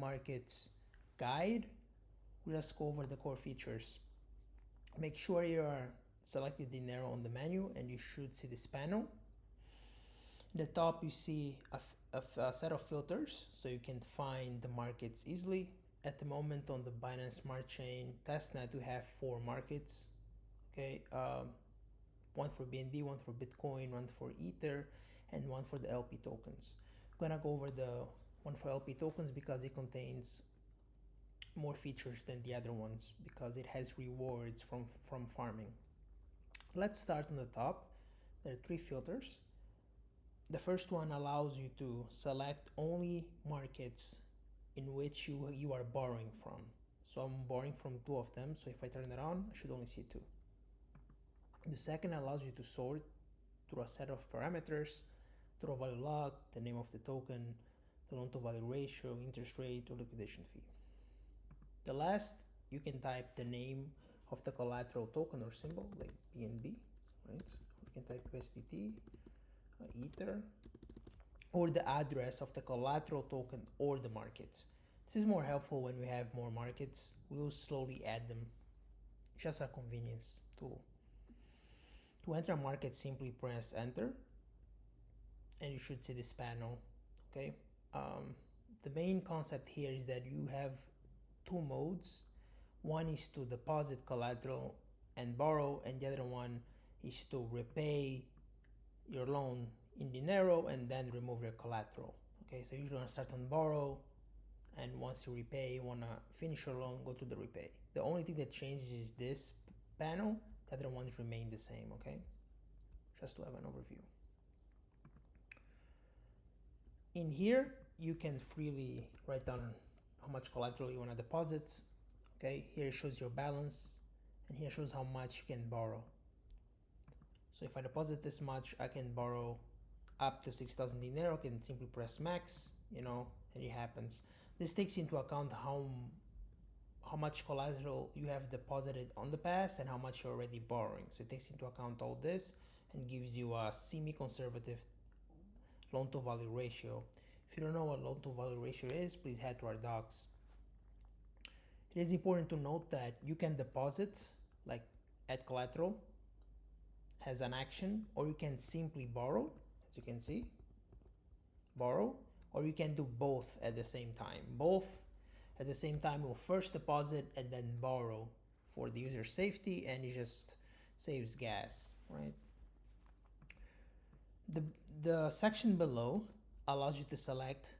markets guide, we'll just go over the core features. Make sure you are selected Dinero on the menu, and you should see this panel. At the top you see a set of filters, so you can find the markets easily. At the moment on the Binance Smart Chain testnet, we have 4 markets. Okay, one for BNB, one for Bitcoin, one for Ether, and one for the LP tokens. I'm gonna go over the one for LP tokens because it contains more features than the other ones, because it has rewards from farming. Let's start on the top. There are 3 filters. The first one allows you to select only markets in which you are borrowing from. So I'm borrowing from 2 of them, so if I turn it on, I should only see 2. The second allows you to sort through a set of parameters: total value locked, the name of the token, the loan to value ratio, interest rate, or liquidation fee. The last, you can type the name of the collateral token or symbol, like BNB, right? You can type USDT, Ether, or the address of the collateral token or the market. This is more helpful when we have more markets. We will slowly add them, just a convenience tool. To enter a market, simply press enter, and you should see this panel. Okay. The main concept here is that you have 2 modes. One is to deposit collateral and borrow, and the other one is to repay your loan in Dinero and then remove your collateral. Okay, so you're gonna start on borrow, and once you repay, you wanna finish your loan, go to the repay. The only thing that changes is this panel. The other ones remain the same. Okay, just to have an overview. In here, you can freely write down how much collateral you want to deposit. Okay, here it shows your balance, and here shows how much you can borrow. So if I deposit this much, I can borrow up to 6,000 Dinero. I can simply press max, and it happens. This takes into account how much collateral you have deposited on the past and how much you're already borrowing. So it takes into account all this and gives you a semi-conservative loan to value ratio. If you don't know what loan to value ratio is, please head to our docs. It is important to note that you can deposit, like add collateral, has an action, or you can simply borrow, as you can see, borrow, or you can do both at the same time. Both at the same time will first deposit and then borrow for the user safety, and it just saves gas, right? The section below allows you to select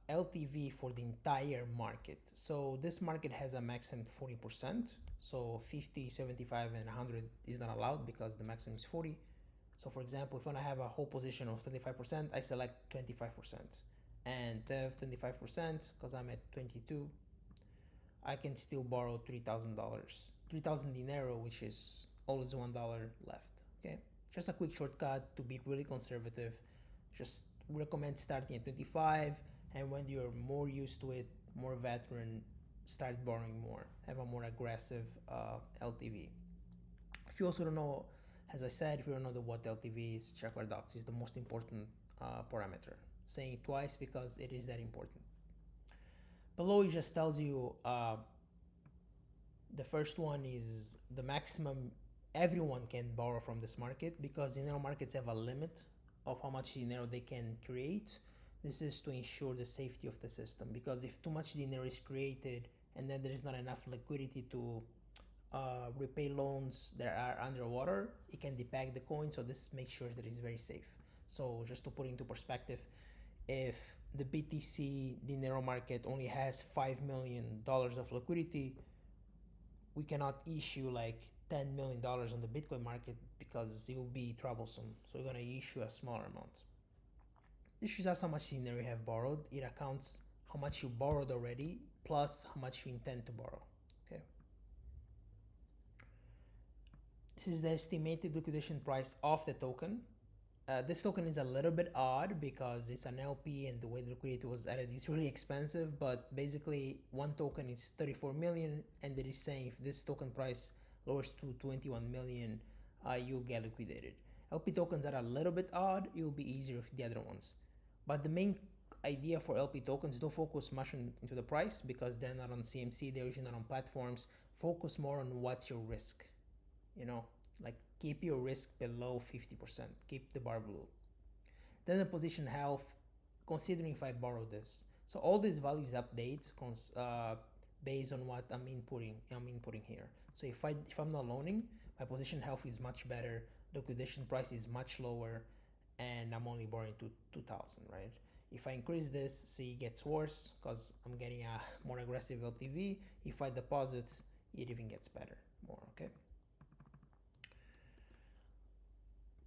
LTV for the entire market. So this market has a maximum 40%. So 50, 75, and 100 is not allowed because the maximum is 40. So for example, if I want to have a whole position of 25%, I select 25%. And to have 25%, because I'm at 22, I can still borrow $3,000. 3,000 Dinero, which is always $1 left. Okay, just a quick shortcut to be really conservative. Just recommend starting at 25, and when you're more used to it, more veteran, start borrowing more, have a more aggressive LTV. If you also don't know, as I said, if you don't know what LTV is, check our docs. It's the most important parameter. Saying it twice because it is that important. Below, it just tells you the first one is the maximum everyone can borrow from this market, because Dinero markets have a limit of how much Dinero they can create. This is to ensure the safety of the system, because if too much Dinero is created and then there is not enough liquidity to repay loans that are underwater, it can depeg the coin. So this makes sure that it's very safe. So just to put into perspective, if the BTC Dinero market only has $5 million of liquidity, we cannot issue like $10 million on the Bitcoin market because it will be troublesome. So we're going to issue a smaller amount. This is how much Dinero you have borrowed. It accounts how much you borrowed already plus how much you intend to borrow. Okay. This is the estimated liquidation price of the token. This token is a little bit odd because it's an LP and the way the liquidity was added is really expensive, but basically one token is 34 million, and it is saying if this token price lowers to 21 million, you'll get liquidated. LP tokens are a little bit odd. It will be easier with the other ones. But the main idea for LP tokens, don't focus much into the price because they're not on CMC, they're usually not on platforms. Focus more on what's your risk. You know, like keep your risk below 50%. Keep the bar blue. Then the position health, considering if I borrow this. So all these values updates based on what I'm inputting here. So if I'm not loaning, my position health is much better, liquidation price is much lower, and I'm only borrowing 2,000, right? If I increase this, see, it gets worse because I'm getting a more aggressive LTV. If I deposit, it even gets better more, okay?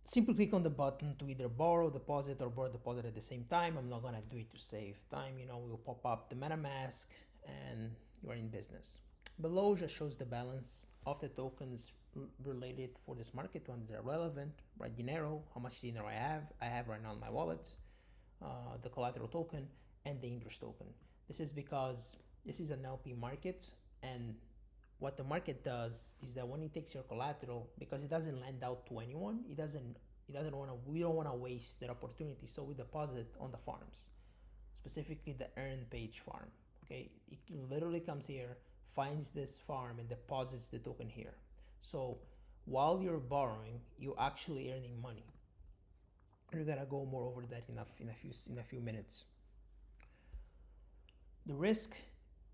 Simply click on the button to either borrow deposit or borrow deposit at the same time. I'm not gonna do it to save time. We'll pop up the MetaMask and you're in business. Below just shows the balance of the tokens related for this market, ones that are relevant, right? Dinero, how much Dinero I have right now in my wallet, the collateral token, and the interest token. This is because this is an LP market, and what the market does is that when it takes your collateral, because it doesn't lend out to anyone, we don't want to waste that opportunity, so we deposit on the farms, specifically the earn page farm. Okay, it literally comes here, finds this farm, and deposits the token here. So while you're borrowing, you're actually earning money. We're gonna go more over that in a few minutes. The risk,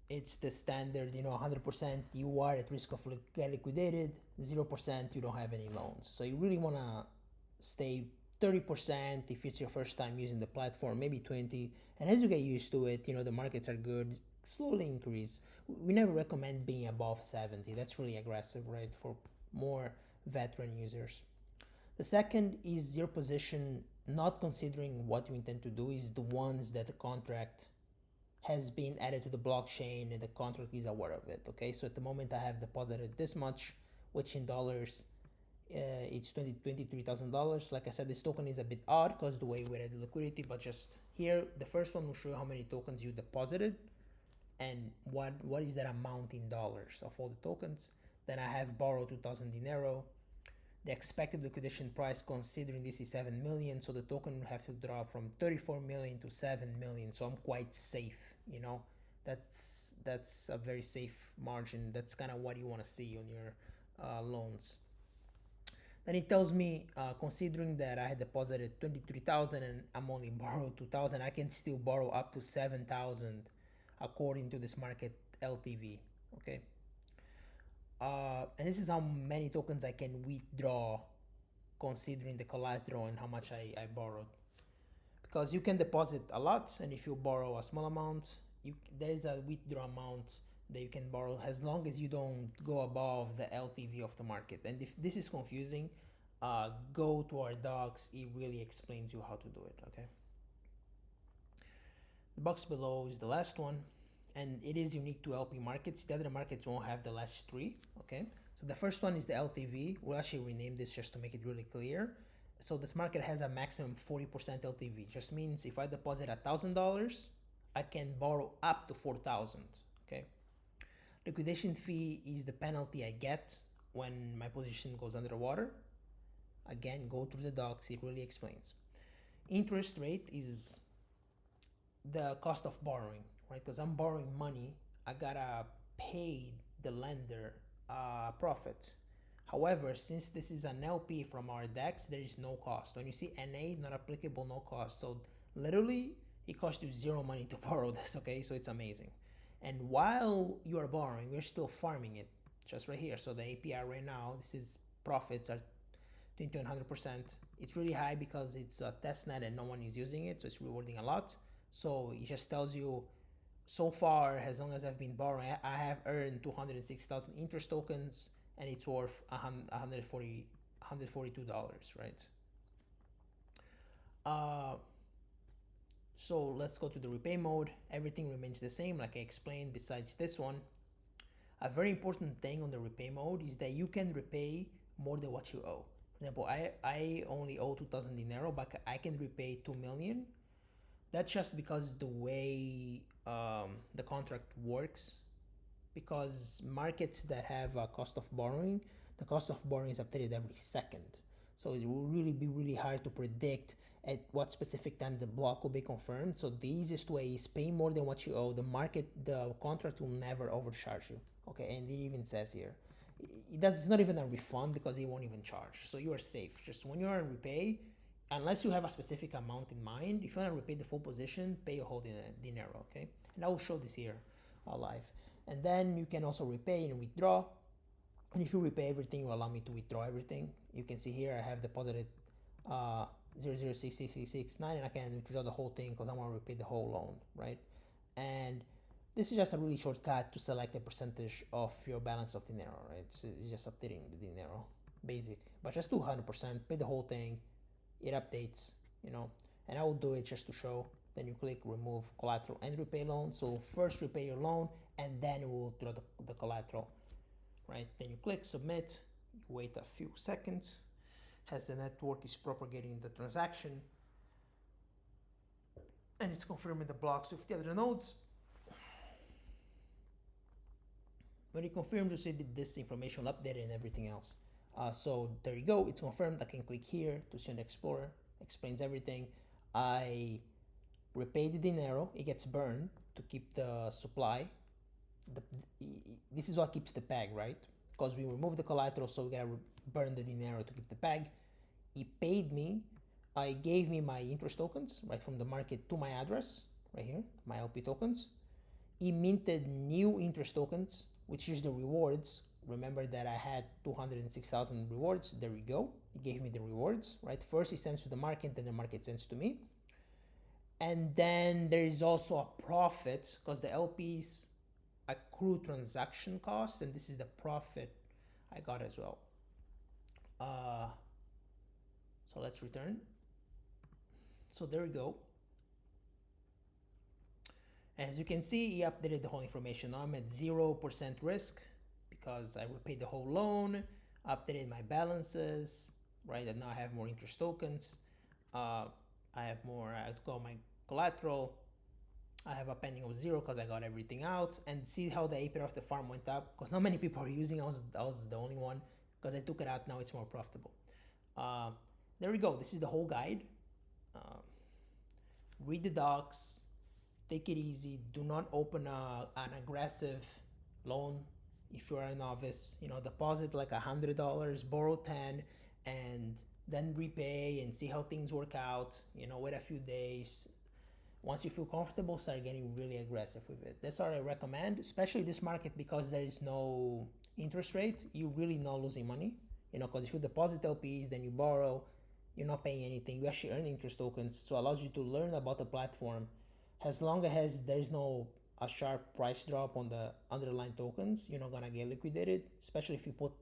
it's the standard, 100% you are at risk of get liquidated, 0% you don't have any loans. So you really want to stay 30% if it's your first time using the platform, maybe 20. And as you get used to it, the markets are good, slowly increase. We never recommend being above 70. That's really aggressive, right? For more veteran users. The second is your position, not considering what you intend to do, is the ones that the contract has been added to the blockchain and the contract is aware of it. Okay, so at the moment I have deposited this much, which in dollars it's $23,000. Like I said, this token is a bit odd because the way we add the liquidity, but just here the first one will show you how many tokens you deposited and what is that amount in dollars of all the tokens. Then I have borrowed 2,000 Dinero. The expected liquidation price, considering this is 7 million, so the token will have to drop from 34 million to 7 million. So I'm quite safe, that's a very safe margin. That's kind of what you want to see on your loans. Then it tells me, considering that I had deposited 23,000 and I'm only borrowed 2,000, I can still borrow up to 7,000 according to this market LTV. Okay. And this is how many tokens I can withdraw considering the collateral and how much I borrowed. Because you can deposit a lot, and if you borrow a small amount, there is a withdraw amount that you can borrow as long as you don't go above the LTV of the market. And if this is confusing, go to our docs. It really explains you how to do it, okay? The box below is the last one, and it is unique to LP markets. The other markets won't have the last three, okay? So the first one is the LTV. We'll actually rename this just to make it really clear. So this market has a maximum 40% LTV. Just means if I deposit $1,000, I can borrow up to 4,000, okay? Liquidation fee is the penalty I get when my position goes underwater. Again, go through the docs, it really explains. Interest rate is the cost of borrowing, right? Because I'm borrowing money, I gotta pay the lender profit. However, since this is an LP from our DEX, there is no cost. When you see NA, not applicable, no cost. So literally, it costs you zero money to borrow this, okay? So it's amazing. And while you are borrowing, we're still farming it, just right here. So the APR right now, this is profits are 100%. It's really high because it's a testnet and no one is using it, so it's rewarding a lot. So it just tells you, so far, as long as I've been borrowing, I have earned 206,000 interest tokens, and it's worth $142, right? So let's go to the repay mode. Everything remains the same, like I explained, besides this one. A very important thing on the repay mode is that you can repay more than what you owe. For example, I only owe 2,000 Dinero, but I can repay 2 million. That's just because the way the contract works. Because markets that have a cost of borrowing, the cost of borrowing is updated every second. So it will really be really hard to predict at what specific time the block will be confirmed. So the easiest way is pay more than what you owe. The contract will never overcharge you. Okay, and it even says here, it's not even a refund because it won't even charge. So you are safe. Just when you're on repay, unless you have a specific amount in mind, if you want to repay the full position, pay your whole dinero, okay? And I will show this here live. And then you can also repay and withdraw. And if you repay everything, it will allow me to withdraw everything. You can see here I have deposited 0.06669 and I can withdraw the whole thing because I want to repay the whole loan, right? And this is just a really shortcut to select a percentage of your balance of Dinero, right? So it's just updating the Dinero, basic. But just do 100%, pay the whole thing, it updates, you know, and I will do it just to show. Then you click remove collateral and repay loan. So first repay your loan and then it will draw the collateral, right? Then you click submit, you wait a few seconds as the network is propagating the transaction and it's confirming the blocks with the other nodes. When it confirms, you see this information updated and everything else. So there you go, it's confirmed. I can click here to see on the Explorer, explains everything. I repay the Dinero, it gets burned to keep the supply. This is what keeps the peg, right? Because we remove the collateral, so we gotta burn the Dinero to keep the peg. He paid me, it gave me my interest tokens right from the market to my address, right here, my LP tokens. He minted new interest tokens, which is the rewards. Remember that I had 206,000 rewards. There we go. He gave me the rewards, right? First he sends to the market, then the market sends to me. And then there is also a profit because the LPs accrue transaction costs, and this is the profit I got as well. So let's return. So there we go. As you can see, he updated the whole information. Now I'm at 0% risk because I repaid the whole loan, updated my balances, right? And now I have more interest tokens. I have more, I got my collateral. I have a pending of 0 because I got everything out. And see how the APR of the farm went up because not many people are using. I was the only one because I took it out. Now it's more profitable. There we go. This is the whole guide. Read the docs. Take it easy. Do not open an aggressive loan if you are a novice. You know, deposit like $100, borrow 10, and then repay and see how things work out. You know, wait a few days. Once you feel comfortable, start getting really aggressive with it. That's what I recommend, especially this market because there is no interest rate. You're really not losing money. You know, because if you deposit LPs, then you borrow, you're not paying anything. You actually earn interest tokens, so it allows you to learn about the platform. As long as there's no a sharp price drop on the underlying tokens, you're not gonna get liquidated. Especially if you put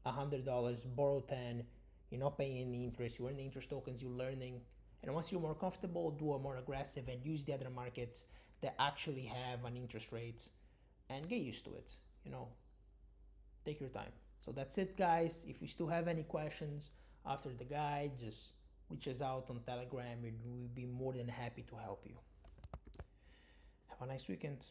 $100, borrow 10, you're not paying any interest. You earn the interest tokens, you're learning. And once you're more comfortable, do a more aggressive and use the other markets that actually have an interest rate and get used to it. You know, take your time. So that's it, guys. If you still have any questions after the guide, just reach us out on Telegram and we'll be more than happy to help you. Have a nice weekend.